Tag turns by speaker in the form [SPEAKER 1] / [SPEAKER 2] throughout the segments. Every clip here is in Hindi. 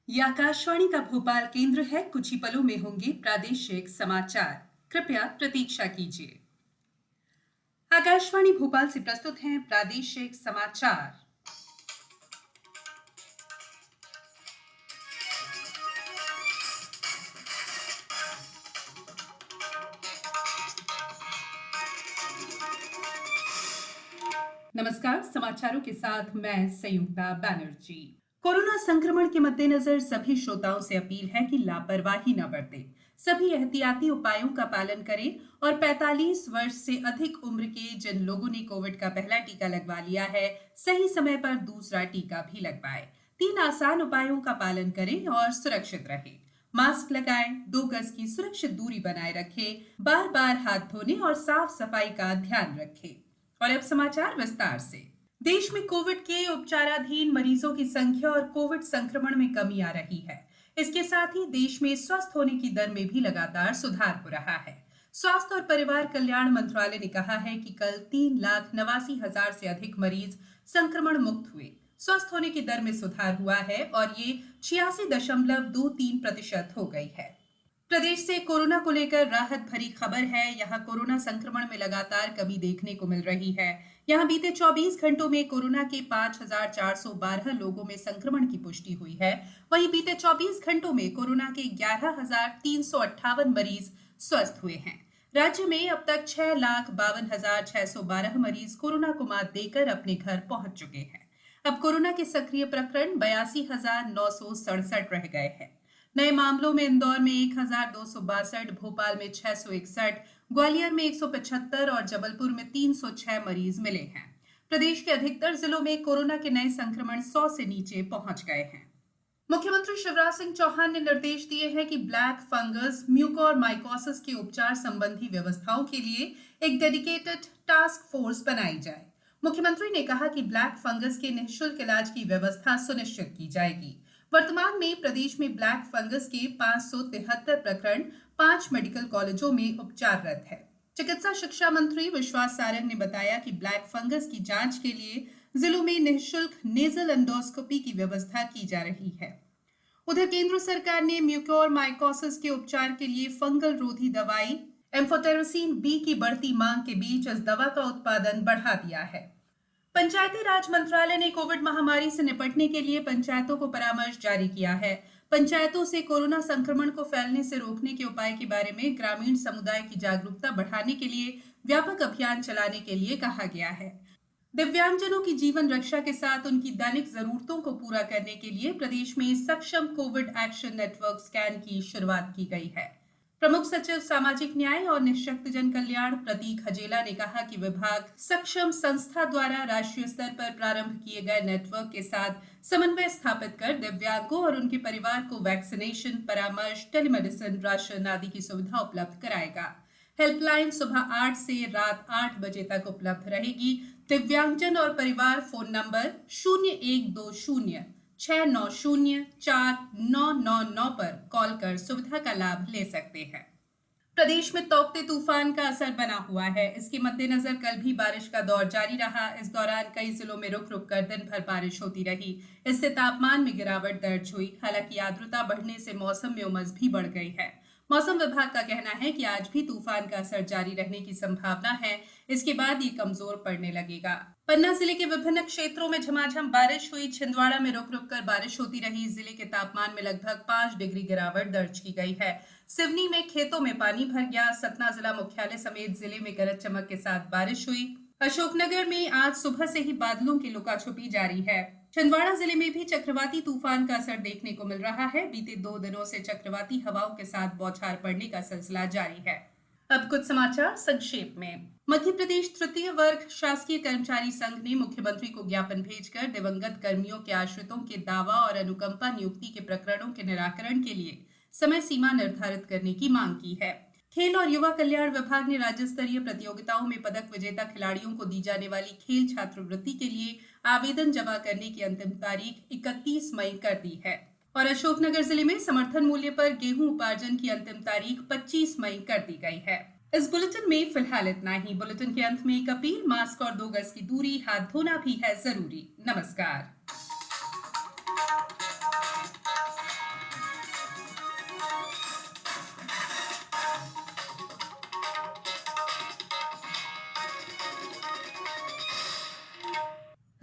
[SPEAKER 1] ये आकाशवाणी का भोपाल केंद्र है। कुछ ही पलों में होंगे प्रादेशिक समाचार। कृपया प्रतीक्षा कीजिए। आकाशवाणी भोपाल से प्रस्तुत हैं प्रादेशिक समाचार। नमस्कार, समाचारों के साथ मैं संयुक्ता बैनर्जी। कोरोना संक्रमण के मद्देनजर सभी श्रोताओं से अपील है कि लापरवाही न बरतें। सभी एहतियाती उपायों का पालन करें और 45 वर्ष से अधिक उम्र के जिन लोगों ने कोविड का पहला टीका लगवा लिया है, सही समय पर दूसरा टीका भी लगवाएं। 3 आसान उपायों का पालन करें और सुरक्षित रहें। मास्क लगाएं, 2 गज की सुरक्षित दूरी बनाए रखें, बार-बार हाथ धोने और साफ सफाई का ध्यान रखें। और अब समाचार विस्तार से। देश में कोविड के उपचाराधीन मरीजों की संख्या और कोविड संक्रमण में कमी आ रही है। इसके साथ ही देश में स्वस्थ होने की दर में भी लगातार सुधार हो रहा है। स्वास्थ्य और परिवार कल्याण मंत्रालय ने कहा है कि कल 3,89,000 से अधिक मरीज संक्रमण मुक्त हुए। स्वस्थ होने की दर में सुधार हुआ है और ये 86.23% हो गई है। प्रदेश से कोरोना को लेकर राहत भरी खबर है। यहां कोरोना संक्रमण में लगातार कमी देखने को मिल रही है। यहां बीते 24 घंटों में कोरोना के 5,412 लोगों में संक्रमण की पुष्टि हुई है। वहीं बीते 24 घंटों में कोरोना के 11,358 मरीज स्वस्थ हुए हैं। राज्य में अब तक 6,52,612 मरीज कोरोना को मात देकर अपने घर पहुंच चुके हैं। अब कोरोना के सक्रिय प्रकरण 82,967 रह गए हैं। नए मामलों में इंदौर में 1,262, भोपाल में 661, ग्वालियर में 175 और जबलपुर में 306 मरीज मिले हैं। प्रदेश के अधिकतर जिलों में कोरोना के नए संक्रमण 100 से नीचे पहुंच गए हैं। मुख्यमंत्री शिवराज सिंह चौहान ने निर्देश दिए हैं कि ब्लैक फंगस, म्यूकोरमाइकोसिस के उपचार संबंधी व्यवस्थाओं के लिए एक डेडिकेटेड टास्क फोर्स बनाई जाए। मुख्यमंत्री ने कहा कि ब्लैक फंगस के निःशुल्क इलाज की व्यवस्था सुनिश्चित की जाएगी। वर्तमान में प्रदेश में ब्लैक फंगस के 573 प्रकरण 5 मेडिकल कॉलेजों में उपचाररत है। चिकित्सा शिक्षा मंत्री विश्वास सारंग ने बताया कि ब्लैक फंगस की जांच के लिए जिलों में निःशुल्क नेजल एंडोस्कोपी की व्यवस्था की जा रही है। उधर केंद्र सरकार ने म्यूकोरमाइकोसिस के उपचार के लिए फंगल रोधी दवाई एम्फोटेरिसिन बी की बढ़ती मांग के बीच इस दवा का उत्पादन बढ़ा दिया है। पंचायती राज मंत्रालय ने कोविड महामारी से निपटने के लिए पंचायतों को परामर्श जारी किया है। पंचायतों से कोरोना संक्रमण को फैलने से रोकने के उपाय के बारे में ग्रामीण समुदाय की जागरूकता बढ़ाने के लिए व्यापक अभियान चलाने के लिए कहा गया है। दिव्यांगजनों की जीवन रक्षा के साथ उनकी दैनिक जरूरतों को पूरा करने के लिए प्रदेश में सक्षम कोविड एक्शन नेटवर्क स्कैन की शुरुआत की गई है। प्रमुख सचिव सामाजिक न्याय और निःशक्तजन कल्याण प्रतीक हजेला ने कहा कि विभाग सक्षम संस्था द्वारा राष्ट्रीय स्तर पर प्रारंभ किए गए नेटवर्क के साथ समन्वय स्थापित कर दिव्यांगों और उनके परिवार को वैक्सीनेशन, परामर्श, टेलीमेडिसिन, राशन आदि की सुविधा उपलब्ध कराएगा। हेल्पलाइन सुबह 8 से रात 8 बजे तक उपलब्ध रहेगी। दिव्यांगजन और परिवार फोन नंबर 0120 690 4999 पर कॉल कर सुविधा का लाभ ले सकते हैं। प्रदेश में तौकते तूफान का असर बना हुआ है। इसके मद्देनजर कल भी बारिश का दौर जारी रहा। इस दौरान कई जिलों में रुक रुक कर दिन भर बारिश होती रही। इससे तापमान में गिरावट दर्ज हुई। हालांकि आर्द्रता बढ़ने से मौसम में उमस भी बढ़ गई है। मौसम विभाग का कहना है कि आज भी तूफान का असर जारी रहने की संभावना है। इसके बाद ये कमजोर पड़ने लगेगा। पन्ना जिले के विभिन्न क्षेत्रों में झमाझम बारिश हुई। छिंदवाड़ा में रुक रुक कर बारिश होती रही। जिले के तापमान में लगभग 5 डिग्री गिरावट दर्ज की गई है। सिवनी में खेतों में पानी भर गया। सतना जिला मुख्यालय समेत जिले में गरज चमक के साथ बारिश हुई। अशोकनगर में आज सुबह से ही बादलों की लुकाछुपी जारी है। छिंदवाड़ा जिले में भी चक्रवाती तूफान का असर देखने को मिल रहा है। बीते 2 दिनों से चक्रवाती हवाओं के साथ बौछार पड़ने का सिलसिला जारी है। अब कुछ समाचार संक्षेप में। मध्य प्रदेश तृतीय वर्ग शासकीय कर्मचारी संघ ने मुख्यमंत्री को ज्ञापन भेजकर दिवंगत कर्मियों के आश्रितों के दावा और अनुकंपा नियुक्ति के प्रकरणों के निराकरण के लिए समय सीमा निर्धारित करने की मांग की है। खेल और युवा कल्याण विभाग ने राज्य स्तरीय प्रतियोगिताओं में पदक विजेता खिलाड़ियों को दी जाने वाली खेल छात्रवृत्ति के लिए आवेदन जमा करने की अंतिम तारीख 31 मई कर दी है। और अशोकनगर जिले में समर्थन मूल्य पर गेहूं उपार्जन की अंतिम तारीख 25 मई कर दी गई है। इस बुलेटिन में फिलहाल इतना ही। बुलेटिन के अंत में एक अपील, मास्क और 2 गज की दूरी, हाथ धोना भी है जरूरी। नमस्कार।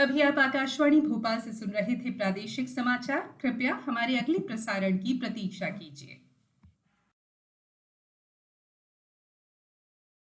[SPEAKER 1] अभी आप आकाशवाणी भोपाल से सुन रहे थे प्रादेशिक समाचार। कृपया हमारे अगले प्रसारण की प्रतीक्षा कीजिए।